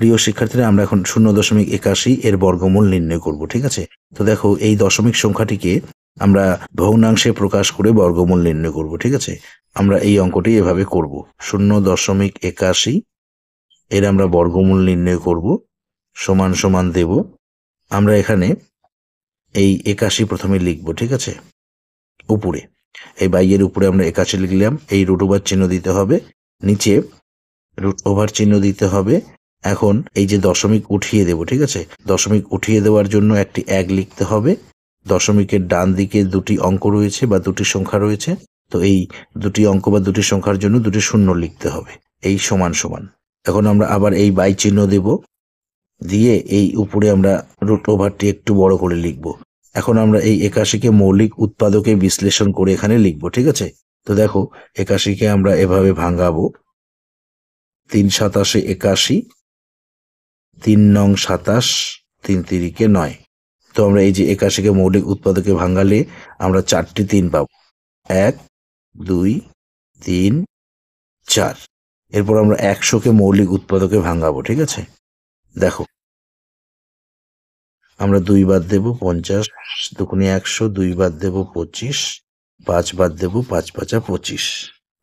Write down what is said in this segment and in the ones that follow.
প্রিয় শিক্ষার্থীরা, আমরা এখন 0.81 এর বর্গমূল নির্ণয় করব। ঠিক আছে, তো দেখো এই দশমিক সংখ্যাটিকে আমরা ভগ্নাংশে প্রকাশ করে বর্গমূল নির্ণয় করব। ঠিক আছে, আমরা এই অঙ্কটি এভাবে করব। 0.81 এর আমরা বর্গমূল নির্ণয় করব, সমান সমান দেব। আমরা এখানে এই 81 প্রথমে লিখব। ঠিক আছে, উপরে এই বাইয়ের উপরে আমরা 81 লিখলাম। এই রুট ওভার চিহ্ন দিতে হবে, নিচে রুট ওভার চিহ্ন দিতে হবে। এখন এই যে দশমিক উঠিয়ে দেব। ঠিক আছে, দশমিক উঠিয়ে দেওয়ার জন্য একটি 1 লিখতে হবে। দশমিকের ডান দিকে দুটি অঙ্ক রয়েছে বা দুটি সংখ্যা রয়েছে, তো এই দুটি অঙ্ক বা দুটি সংখ্যার জন্য দুটি শূন্য লিখতে হবে। এই সমান সমান। এখন আমরা আবার এই বাই চিহ্ন দেব, দিয়ে এই উপরে আমরা রুট ওভারটি একটু বড় করে লিখব। এখন আমরা এই 81কে মৌলিক উৎপাদকে বিশ্লেষণ করে এখানে লিখব। ঠিক আছে, তো দেখো 81কে আমরা এভাবে ভাঙাবো। 3 × 87 81, 3 নং 27, 3 তিরিকে 9। তো আমরা এই যে 81কে মৌলিক উৎপাদকে ভাঙালে আমরা 4টি 3 পাবো। 1 2 3 4। এরপর আমরা 100কে মৌলিক উৎপাদকে ভাঙাবো। ঠিক আছে, দেখো আমরা 2 বাদ দেব 50, 2 × 100, 2 বাদ দেব 25, 5 বাদ দেব 5 × 5 = 25।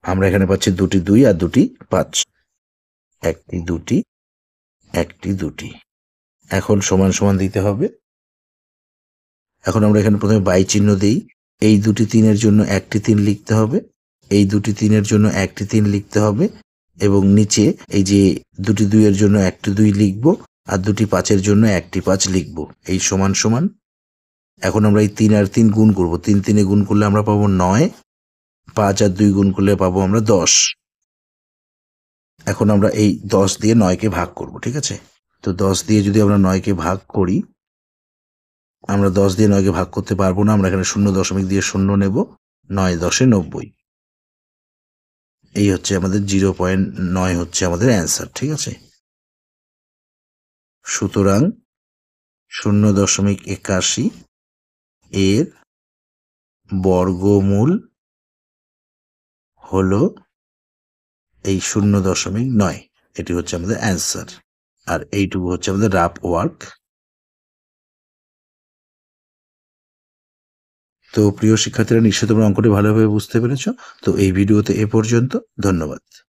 আমরা এখানে পাচ্ছি দুটি 2 আর দুটি 5, একটি দুটি, একটি দুটি। এখন সমান সমান দিতে হবে। এখন আমরা এখানে প্রথমে বাই চিহ্ন দিই। এই দুটি 3-এর জন্য একটি 3 লিখতে হবে, এই দুটি 3-এর জন্য একটি 3 লিখতে হবে, এবং নিচে এই যে দুটি 2-এর জন্য একটি 2 লিখব, আর দুটি 5-এর জন্য একটি 5 লিখব। এই সমান সমান। এখন আমরা এই 3 আর 3 গুণ করব। 3 3-এ গুণ করলে আমরা পাবো 9, 5 আর 2 গুণ করলে পাবো আমরা 10। এখন আমরা এই 10 দিয়ে 9কে ভাগ করব। ঠিক আছে, তো 10 দিয়ে যদি আমরা 9কে ভাগ করি, আমরা 10 দিয়ে 9কে ভাগ করতে পারবো না। আমরা এখানে 0 দিয়ে 0 নেব। 9 × 10 = 90। এই হচ্ছে আমাদের 0.9 হচ্ছে আমাদের অ্যান্সার। ঠিক আছে, সুতরাং 0.81 এর বর্গমূল হলো এই 0.9। এটি হচ্ছে আমাদের অ্যান্সার, আর এইটুকু হচ্ছে আমাদের রাফ ওয়ার্ক। তো প্রিয় শিক্ষার্থীরা, নিশ্চয়ই তোমরা অঙ্কটি ভালোভাবে বুঝতে পেরেছো। তো এই ভিডিওতে এ পর্যন্ত। ধন্যবাদ।